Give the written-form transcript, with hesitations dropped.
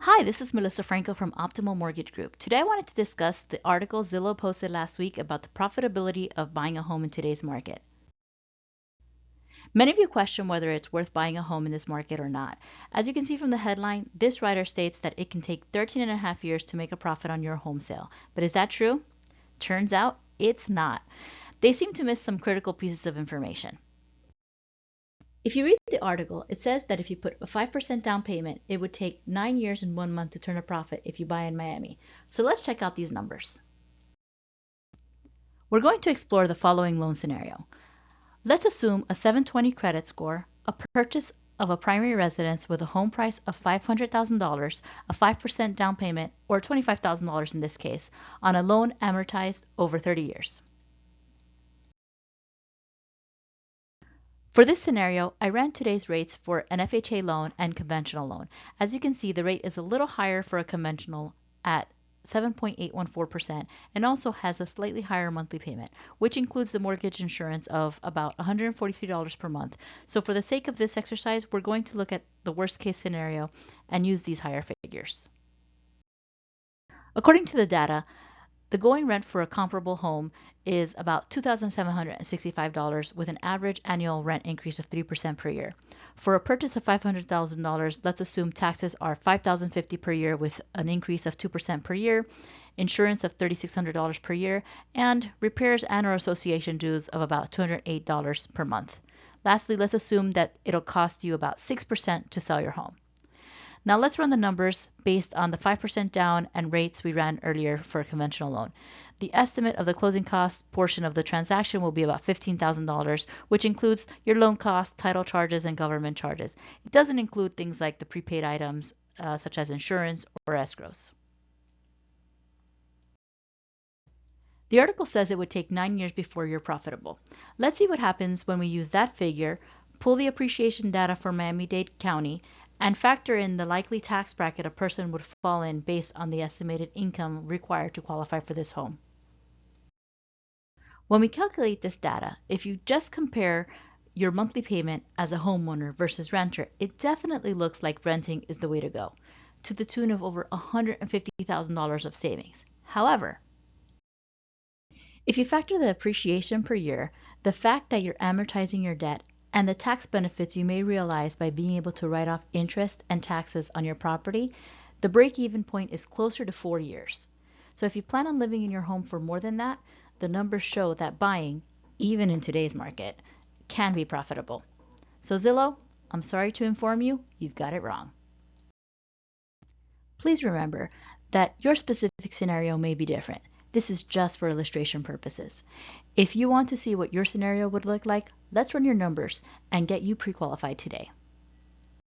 Hi, this is Melissa Franco from Optimal Mortgage Group. Today I wanted to discuss the article Zillow posted last week about the profitability of buying a home in today's market. Many of you question whether it's worth buying a home in this market or not. As you can see from the headline, this writer states that it can take 13 and a half years to make a profit on your home sale. But is that true? Turns out it's not. They seem to miss some critical pieces of information. If you read the article, it says that if you put a 5% down payment, it would take 9 years and 1 month to turn a profit if you buy in Miami. So let's check out these numbers. We're going to explore the following loan scenario. Let's assume a 720 credit score, a purchase of a primary residence with a home price of $500,000, a 5% down payment, or $25,000 in this case, on a loan amortized over 30 years. For this scenario, I ran today's rates for an FHA loan and conventional loan. As you can see, the rate is a little higher for a conventional at 7.814% and also has a slightly higher monthly payment, which includes the mortgage insurance of about $143 per month. So for the sake of this exercise, we're going to look at the worst case scenario and use these higher figures. According to the data, the going rent for a comparable home is about $2,765 with an average annual rent increase of 3% per year. For a purchase of $500,000, let's assume taxes are $5,050 per year with an increase of 2% per year, insurance of $3,600 per year, and repairs and/or association dues of about $208 per month. Lastly, let's assume that it'll cost you about 6% to sell your home. Now let's run the numbers based on the 5% down and rates we ran earlier for a conventional loan. The estimate of the closing costs portion of the transaction will be about $15,000, which includes your loan costs, title charges, and government charges. It doesn't include things like the prepaid items such as insurance or escrows. The article says it would take 9 years before you're profitable. Let's see what happens when we use that figure, pull the appreciation data for Miami-Dade County, and factor in the likely tax bracket a person would fall in based on the estimated income required to qualify for this home. When we calculate this data, if you just compare your monthly payment as a homeowner versus renter, it definitely looks like renting is the way to go, to the tune of over $150,000 of savings. However, if you factor the appreciation per year, the fact that you're amortizing your debt, and the tax benefits you may realize by being able to write off interest and taxes on your property, the break-even point is closer to 4 years. So if you plan on living in your home for more than that, the numbers show that buying, even in today's market, can be profitable. So Zillow, I'm sorry to inform you, you've got it wrong. Please remember that your specific scenario may be different. This is just for illustration purposes. If you want to see what your scenario would look like, let's run your numbers and get you pre-qualified today.